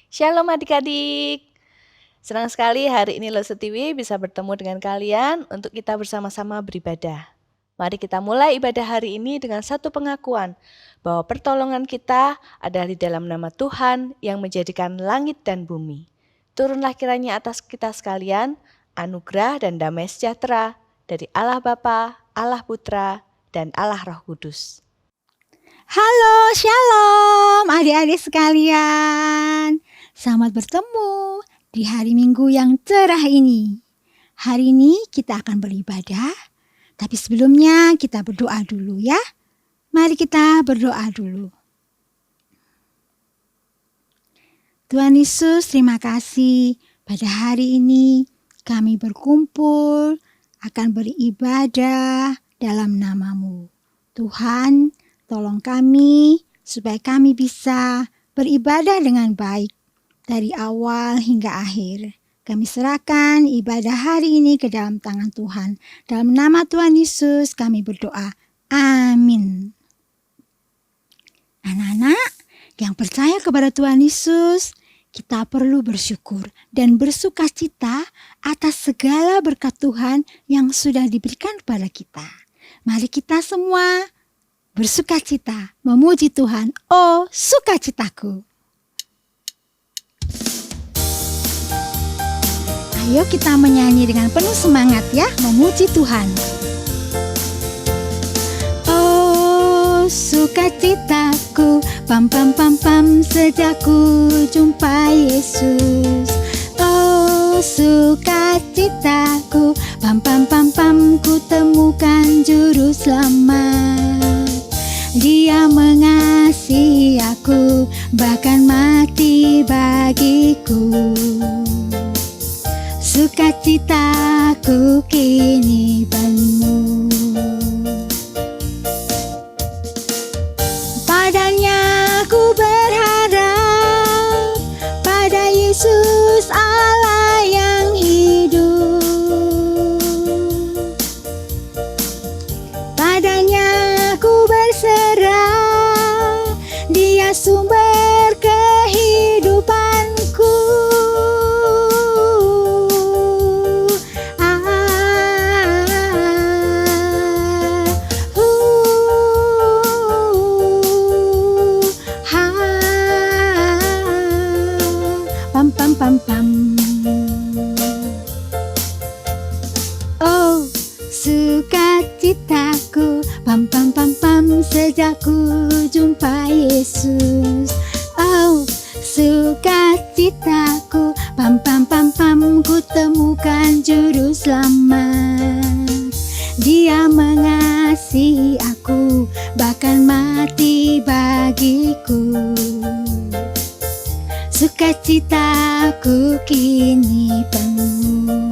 Shalom adik-adik. Senang sekali hari ini Lo Setiwi bisa bertemu dengan kalian untuk kita bersama-sama beribadah. Mari kita mulai ibadah hari ini dengan satu pengakuan bahwa pertolongan kita adalah di dalam nama Tuhan yang menjadikan langit dan bumi. Turunlah kiranya atas kita sekalian anugerah dan damai sejahtera dari Allah Bapa, Allah Putra, dan Allah Roh Kudus. Halo, shalom adik-adik sekalian. Selamat bertemu di hari Minggu yang cerah ini. Hari ini kita akan beribadah, tapi sebelumnya kita berdoa dulu ya. Mari kita berdoa dulu. Tuhan Yesus, terima kasih pada hari ini kami berkumpul akan beribadah dalam nama-Mu. Tuhan, tolong kami supaya kami bisa beribadah dengan baik dari awal hingga akhir. Kami serahkan ibadah hari ini ke dalam tangan Tuhan. Dalam nama Tuhan Yesus kami berdoa. Amin. Anak-anak yang percaya kepada Tuhan Yesus, kita perlu bersyukur dan bersukacita atas segala berkat Tuhan yang sudah diberikan kepada kita. Mari kita semua bersukacita, memuji Tuhan. Oh, sukacitaku. Ayo kita menyanyi dengan penuh semangat ya, memuji Tuhan. Oh, sukacitaku, pam pam pam pam, sejak ku jumpa Yesus. Oh, sukacitaku, pam pam pam pam, ku temukan juru selamat. Dia mengasihi aku, bahkan mati bagiku. Sukacitaku kini penuh. Padanya ku berharap, pada Yesus Allah yang hidup. Padanya ku berserah, Dia sumber kehidupanku. Pam pam pam pam. Oh, sukacitaku, pam pam pam pam, sejak ku jumpa Yesus. Oh, sukacitaku, pam pam pam pam, ku temukan juru selamat. Dia mengasihi aku, bahkan mati bagiku. Sukacitaku kini penuh.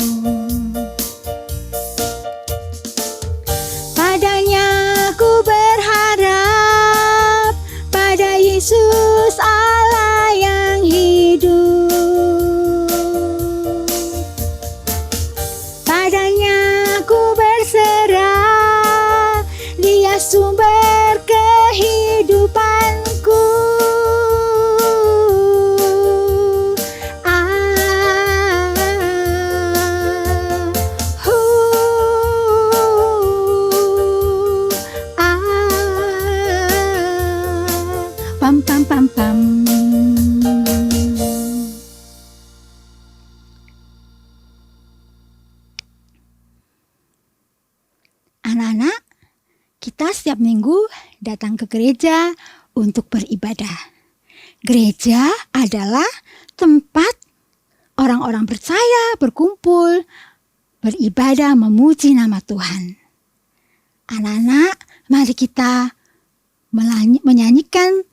Padanya ku berharap, pada Yesus Allah yang hidup. Padanya ku berserah, Dia sumber kehidupanku. Pam pam pam pam. Anak-anak, kita setiap minggu datang ke gereja untuk beribadah. Gereja adalah tempat orang-orang percaya berkumpul, beribadah, memuji nama Tuhan. Anak-anak, mari kita menyanyikan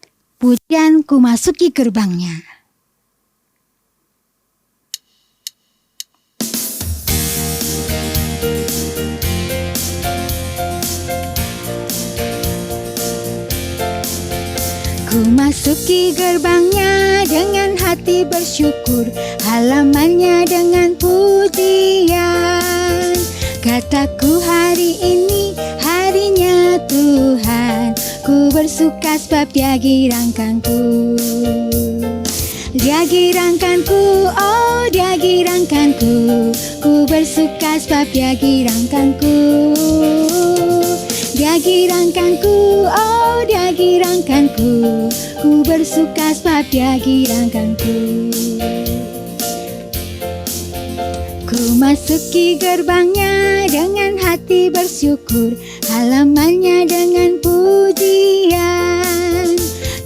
pujian Ku Masuki Gerbangnya. Ku masuki gerbangnya dengan hati bersyukur, halamannya dengan pujian. Kataku hari ini harinya Tuhan, ku bersuka sebab Dia girangkanku. Dia girangkanku, oh dia girangkanku. Ku bersuka sebab dia girangkanku. Dia girangkanku, oh dia girangkanku. Ku bersuka sebab dia girangkanku. Ku masuki gerbangnya dengan hati bersyukur, halamannya dengan pujian.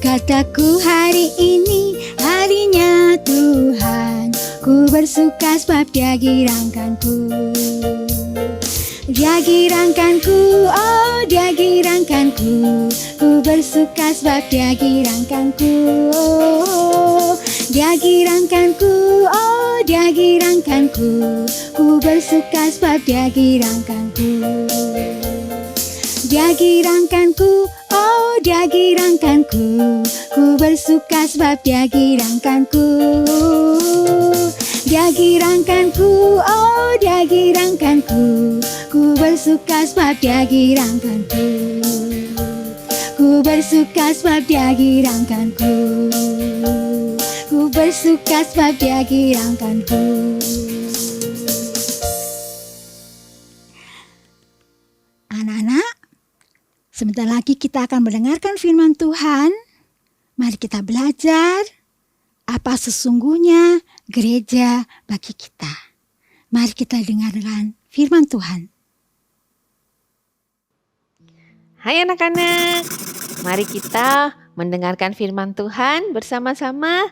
Kataku hari ini harinya Tuhan, ku bersuka sebab dia girangkanku. Dia girangkanku, oh dia girangkanku. Ku bersuka sebab dia girangkanku. Dia girangkanku, oh dia girangkanku. Ku bersuka sebab dia girangkanku. Dia girangkanku, oh dia girangkanku. Ku bersuka sebab dia girangkanku. Dia girangkanku, oh dia girangkanku. Ku bersuka sebab dia girangkanku. Ku bersuka sebab dia girangkanku. Ku bersuka sebab dia girangkanku. Anak-anak, sebentar lagi kita akan mendengarkan firman Tuhan. Mari kita belajar apa sesungguhnya gereja bagi kita. Mari kita dengarkan firman Tuhan. Hai anak-anak, mari kita mendengarkan firman Tuhan bersama-sama.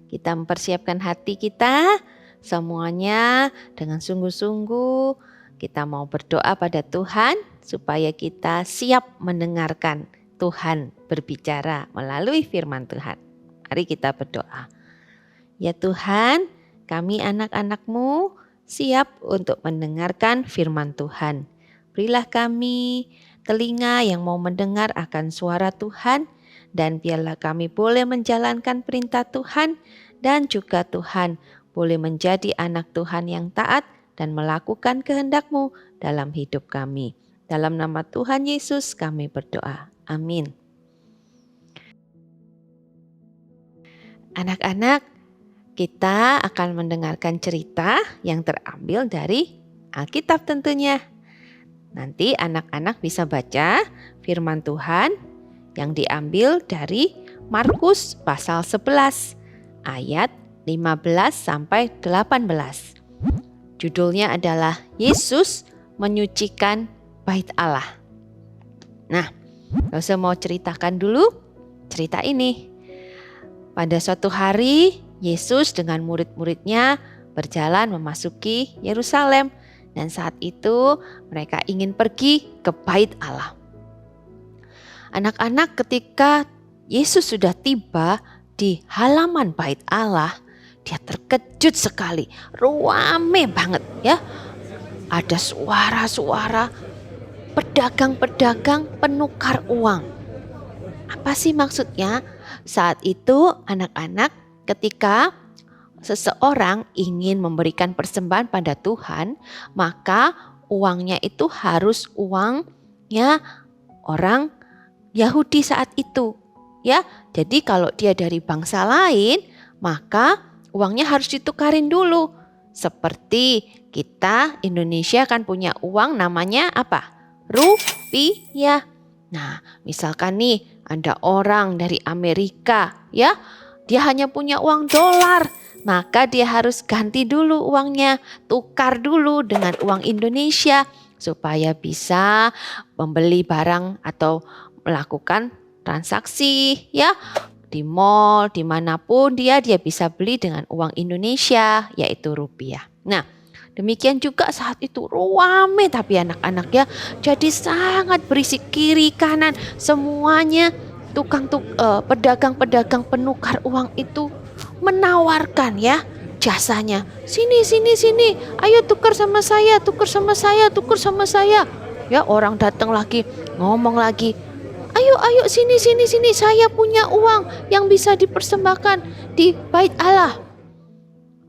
Kita mempersiapkan hati kita semuanya dengan sungguh-sungguh. Kita mau berdoa pada Tuhan supaya kita siap mendengarkan Tuhan berbicara melalui firman Tuhan. Mari kita berdoa. Ya Tuhan, kami anak-anak-Mu siap untuk mendengarkan firman Tuhan. Berilah kami telinga yang mau mendengar akan suara Tuhan, dan biarlah kami boleh menjalankan perintah Tuhan, dan juga Tuhan boleh menjadi anak Tuhan yang taat dan melakukan kehendak-Mu dalam hidup kami. Dalam nama Tuhan Yesus kami berdoa. Amin. Anak-anak, kita akan mendengarkan cerita yang terambil dari Alkitab tentunya. Nanti anak-anak bisa baca firman Tuhan yang diambil dari Markus pasal 11 ayat 15 sampai 18. Judulnya adalah Yesus menyucikan bait Allah. Nah, saya mau ceritakan dulu cerita ini. Pada suatu hari, Yesus dengan murid-muridnya berjalan memasuki Yerusalem, dan saat itu mereka ingin pergi ke bait Allah. Anak-anak, ketika Yesus sudah tiba di halaman bait Allah, dia terkejut sekali, rame banget ya. Ada suara-suara pedagang-pedagang penukar uang. Apa sih maksudnya? Saat itu anak-anak, ketika seseorang ingin memberikan persembahan pada Tuhan, maka uangnya itu harus uangnya orang Yahudi saat itu. Ya, jadi kalau dia dari bangsa lain, maka uangnya harus ditukarin dulu. Seperti kita Indonesia kan punya uang namanya apa? Rupiah. Nah, misalkan nih ada orang dari Amerika, ya, dia hanya punya uang dolar, maka dia harus ganti dulu uangnya, tukar dulu dengan uang Indonesia supaya bisa membeli barang atau melakukan transaksi, ya, di mall, dimanapun dia bisa beli dengan uang Indonesia, yaitu rupiah. Nah, demikian juga saat itu rame tapi anak-anak ya, jadi sangat berisik kiri kanan semuanya. Pedagang-pedagang penukar uang itu menawarkan ya jasanya. Sini, ayo tukar sama saya, tukar sama saya. Ya, orang datang lagi, ngomong lagi, ayo sini, saya punya uang yang bisa dipersembahkan di bait Allah.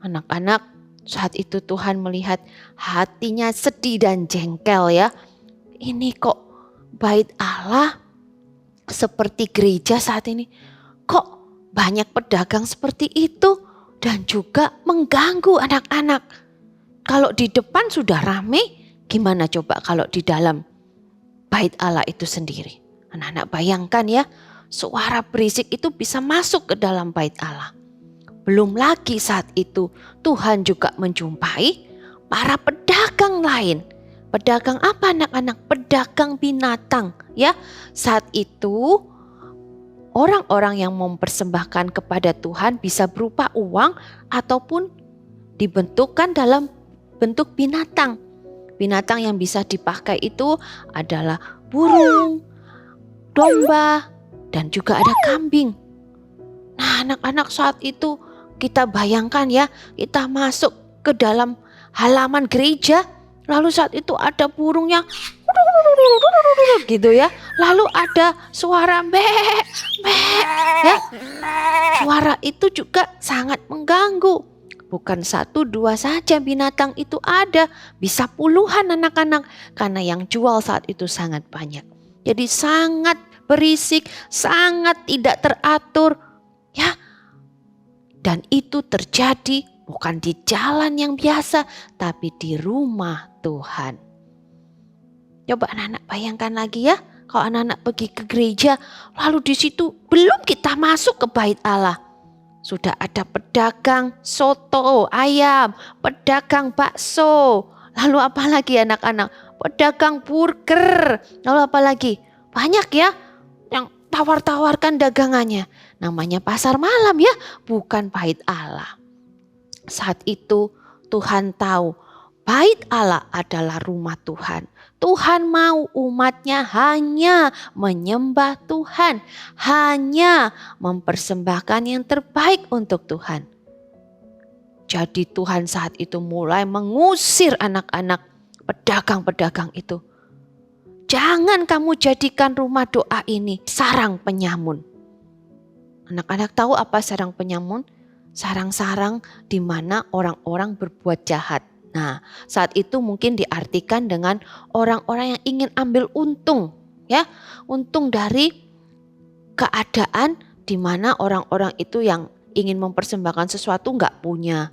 Anak-anak, saat itu Tuhan melihat hatinya sedih dan jengkel ya. Ini kok bait Allah seperti gereja saat ini, kok banyak pedagang seperti itu dan juga mengganggu anak-anak. Kalau di depan sudah ramai, gimana coba kalau di dalam bait Allah itu sendiri? Anak-anak bayangkan ya, suara berisik itu bisa masuk ke dalam bait Allah. Belum lagi saat itu Tuhan juga menjumpai para pedagang lain. Pedagang apa anak-anak? Pedagang binatang ya. Saat itu orang-orang yang mempersembahkan kepada Tuhan bisa berupa uang ataupun dibentukkan dalam bentuk binatang. Binatang yang bisa dipakai itu adalah burung, domba, dan juga ada kambing. Nah, anak-anak saat itu kita bayangkan ya, kita masuk ke dalam halaman gereja, lalu saat itu ada burungnya gitu ya. Lalu ada suara mbek, mbek ya. Suara itu juga sangat mengganggu. Bukan 1, 2 saja binatang itu ada, bisa puluhan anak-anak karena yang jual saat itu sangat banyak. Jadi sangat berisik, sangat tidak teratur ya. Dan itu terjadi bukan di jalan yang biasa, tapi di rumah Tuhan. Coba anak-anak bayangkan lagi ya, kalau anak-anak pergi ke gereja, lalu di situ belum kita masuk ke bait Allah, sudah ada pedagang soto ayam, pedagang bakso, lalu apa lagi anak-anak? Pedagang burger, lalu apa lagi? Banyak ya yang tawar-tawarkan dagangannya. Namanya pasar malam ya, bukan bait Allah. Saat itu Tuhan tahu bait Allah adalah rumah Tuhan. Tuhan mau umatnya hanya menyembah Tuhan, hanya mempersembahkan yang terbaik untuk Tuhan. Jadi Tuhan saat itu mulai mengusir anak-anak pedagang-pedagang itu. Jangan kamu jadikan rumah doa ini sarang penyamun. Anak-anak tahu apa sarang penyamun? Sarang-sarang di mana orang-orang berbuat jahat. Nah, saat itu mungkin diartikan dengan orang-orang yang ingin ambil untung, ya, untung dari keadaan di mana orang-orang itu yang ingin mempersembahkan sesuatu nggak punya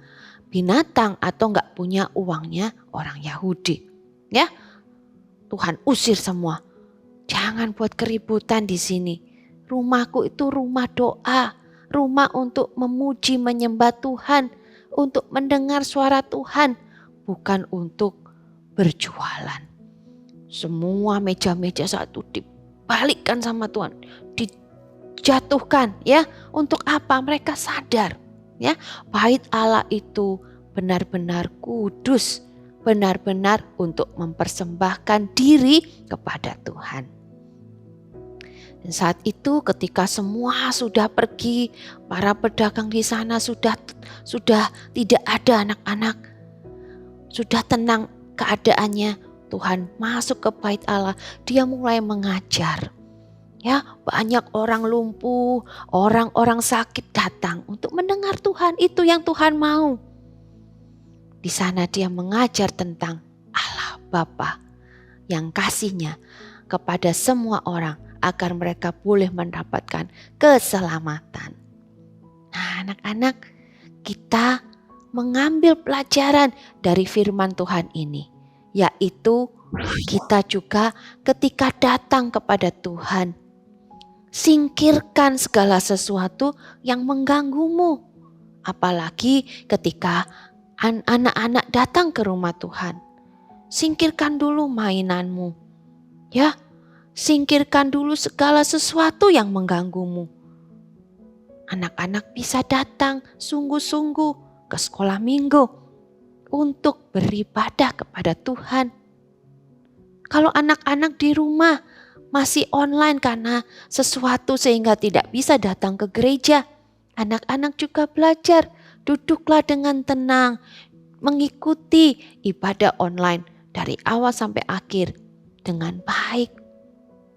binatang atau nggak punya uangnya orang Yahudi, ya. Tuhan usir semua. Jangan buat keributan di sini. Rumahku itu rumah doa, rumah untuk memuji menyembah Tuhan, untuk mendengar suara Tuhan. Bukan untuk berjualan. Semua meja-meja saat itu dibalikkan sama Tuhan, dijatuhkan ya. Untuk apa? Mereka sadar ya, bait Allah itu benar-benar kudus, benar-benar untuk mempersembahkan diri kepada Tuhan. Dan saat itu ketika semua sudah pergi, para pedagang di sana sudah tidak ada anak-anak. Sudah tenang keadaannya, Tuhan masuk ke bait Allah, dia mulai mengajar. Ya, banyak orang lumpuh, orang-orang sakit datang untuk mendengar Tuhan, itu yang Tuhan mau. Di sana dia mengajar tentang Allah Bapa yang kasihnya kepada semua orang agar mereka boleh mendapatkan keselamatan. Nah, anak-anak, kita mengambil pelajaran dari firman Tuhan ini, yaitu kita juga ketika datang kepada Tuhan, singkirkan segala sesuatu yang mengganggumu. Apalagi ketika anak-anak datang ke rumah Tuhan, singkirkan dulu mainanmu, ya, singkirkan dulu segala sesuatu yang mengganggumu. Anak-anak bisa datang sungguh-sungguh ke sekolah minggu untuk beribadah kepada Tuhan. Kalau anak-anak di rumah masih online karena sesuatu sehingga tidak bisa datang ke gereja, anak-anak juga belajar, duduklah dengan tenang, mengikuti ibadah online dari awal sampai akhir dengan baik,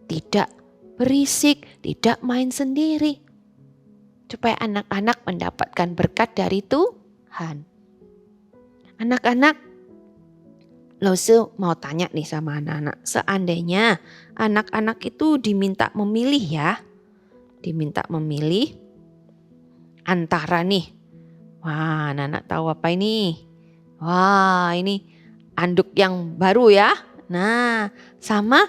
tidak berisik, tidak main sendiri, supaya anak-anak mendapatkan berkat dari Tuhan. Anak-anak, Lose mau tanya nih sama anak-anak, seandainya anak-anak itu diminta memilih ya, diminta memilih antara nih. Wah, anak-anak tahu apa ini? Wah, ini anduk yang baru ya. Nah, sama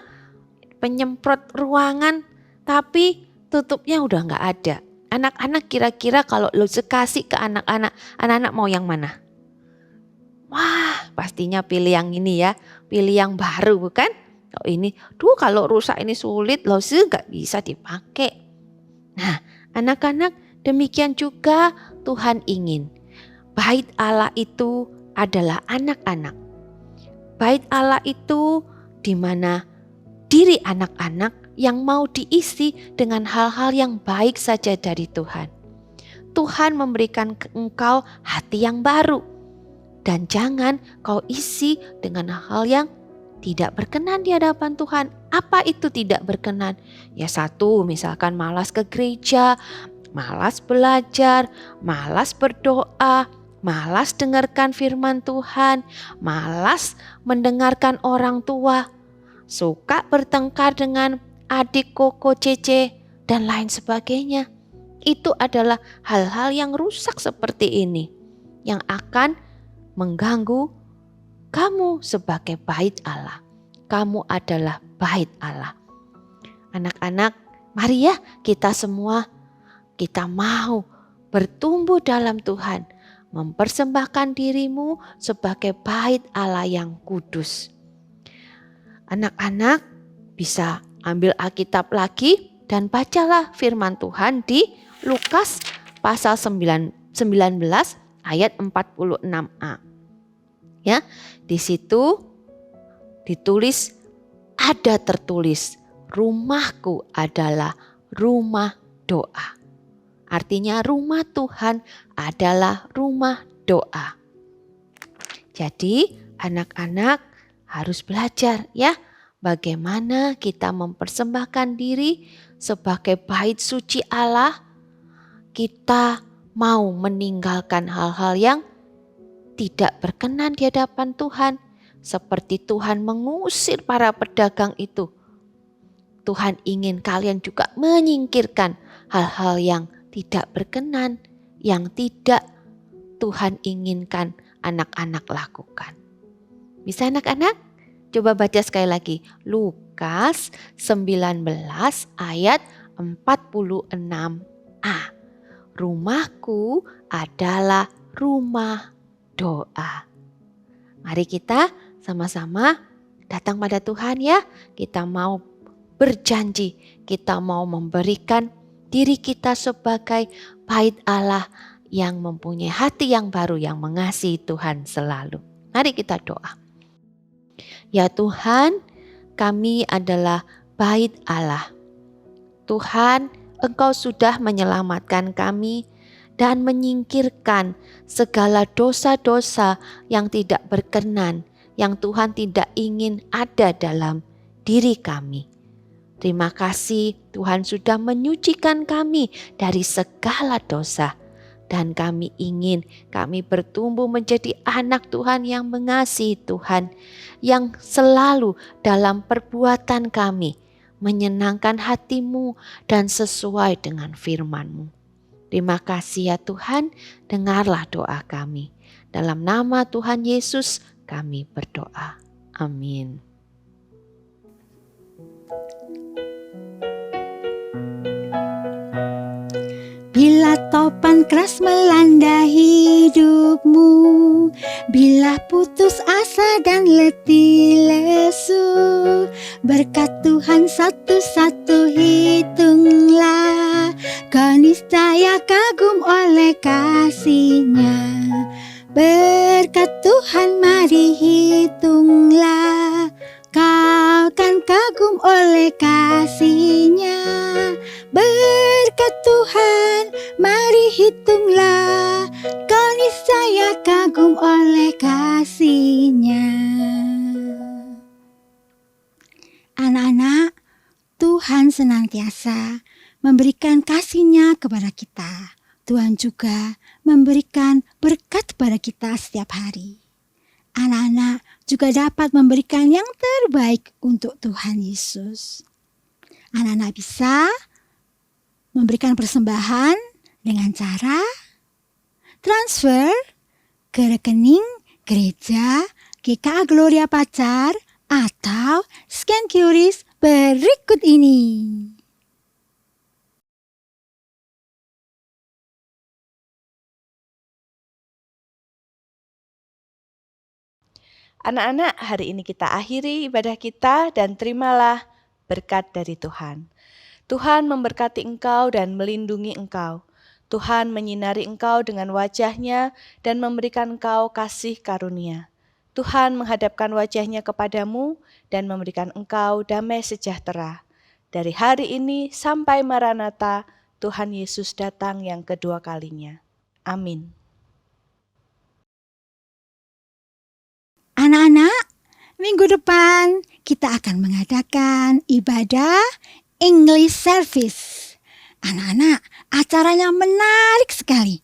penyemprot ruangan tapi tutupnya udah nggak ada. Anak-anak kira-kira kalau lo kasih ke anak-anak mau yang mana? Wah, pastinya pilih yang ini ya, pilih yang baru bukan? Oh ini, kalau rusak ini sulit loh sih, nggak bisa dipakai. Nah, anak-anak demikian juga Tuhan ingin. Bait Allah itu adalah anak-anak. Bait Allah itu di mana diri anak-anak yang mau diisi dengan hal-hal yang baik saja dari Tuhan. Tuhan memberikan ke engkau hati yang baru. Dan jangan kau isi dengan hal yang tidak berkenan di hadapan Tuhan. Apa itu tidak berkenan? Ya satu, misalkan malas ke gereja, malas belajar, malas berdoa, malas dengarkan firman Tuhan, malas mendengarkan orang tua, suka bertengkar dengan adik, koko, cece, dan lain sebagainya. Itu adalah hal-hal yang rusak seperti ini, yang akan mengganggu kamu sebagai bait Allah. Kamu adalah bait Allah. Anak-anak, mari ya kita semua, kita mau bertumbuh dalam Tuhan, mempersembahkan dirimu sebagai bait Allah yang kudus. Anak-anak bisa ambil Alkitab lagi dan bacalah firman Tuhan di Lukas pasal 19 ayat 46a. Ya, di situ tertulis, rumahku adalah rumah doa. Artinya rumah Tuhan adalah rumah doa. Jadi anak-anak harus belajar ya, bagaimana kita mempersembahkan diri sebagai bait suci Allah. Kita mau meninggalkan hal-hal yang tidak berkenan di hadapan Tuhan, seperti Tuhan mengusir para pedagang itu. Tuhan ingin kalian juga menyingkirkan hal-hal yang tidak berkenan, yang tidak Tuhan inginkan anak-anak lakukan. Bisa anak-anak? Coba baca sekali lagi. Lukas 19 ayat 46a. Rumahku adalah rumah doa. Mari kita sama-sama datang pada Tuhan ya. Kita mau berjanji, kita mau memberikan diri kita sebagai bait Allah yang mempunyai hati yang baru, yang mengasihi Tuhan selalu. Mari kita doa. Ya Tuhan, kami adalah bait Allah. Tuhan, Engkau sudah menyelamatkan kami dan menyingkirkan segala dosa-dosa yang tidak berkenan, yang Tuhan tidak ingin ada dalam diri kami. Terima kasih Tuhan sudah menyucikan kami dari segala dosa. Dan kami ingin kami bertumbuh menjadi anak Tuhan yang mengasihi Tuhan, yang selalu dalam perbuatan kami menyenangkan hati-Mu dan sesuai dengan firman-Mu. Terima kasih ya Tuhan, dengarlah doa kami. Dalam nama Tuhan Yesus kami berdoa. Amin. Bila topan keras melanda hidupmu, bila putus asa dan letih lesu, berkat Tuhan satu-satu hitunglah, kau niscaya kagum oleh kasih-Nya. Berkat Tuhan mari hitunglah, kau kan kagum oleh kasih-Nya. Berkat Tuhan mari hitunglah, kau niscaya kagum oleh kasih-Nya. Anak-anak, Tuhan senantiasa memberikan kasih-Nya kepada kita. Tuhan juga memberikan berkat kepada kita setiap hari. Anak-anak juga dapat memberikan yang terbaik untuk Tuhan Yesus. Anak-anak bisa memberikan persembahan dengan cara transfer ke rekening gereja GKA Gloria Pacar atau scan QRIS berikut ini. Anak-anak, hari ini kita akhiri ibadah kita dan terimalah berkat dari Tuhan. Tuhan memberkati engkau dan melindungi engkau. Tuhan menyinari engkau dengan wajah-Nya dan memberikan engkau kasih karunia. Tuhan menghadapkan wajah-Nya kepadamu dan memberikan engkau damai sejahtera. Dari hari ini sampai Maranatha, Tuhan Yesus datang yang kedua kalinya. Amin. Anak-anak, minggu depan kita akan mengadakan ibadah English Service. Anak-anak, acaranya menarik sekali.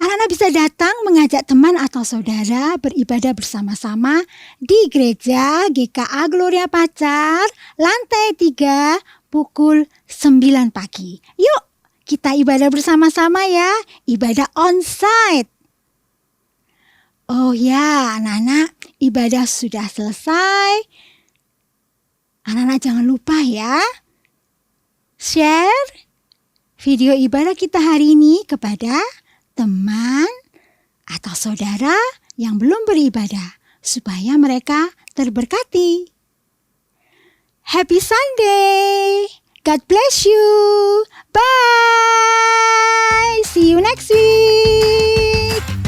Anak-anak bisa datang mengajak teman atau saudara beribadah bersama-sama di gereja GKA Gloria Pacar, lantai 3, pukul 9 pagi. Yuk, kita ibadah bersama-sama ya, ibadah onsite. Oh ya, anak-anak, ibadah sudah selesai. Anak-anak jangan lupa ya, share video ibadah kita hari ini kepada teman atau saudara yang belum beribadah, supaya mereka terberkati. Happy Sunday! God bless you! Bye! See you next week!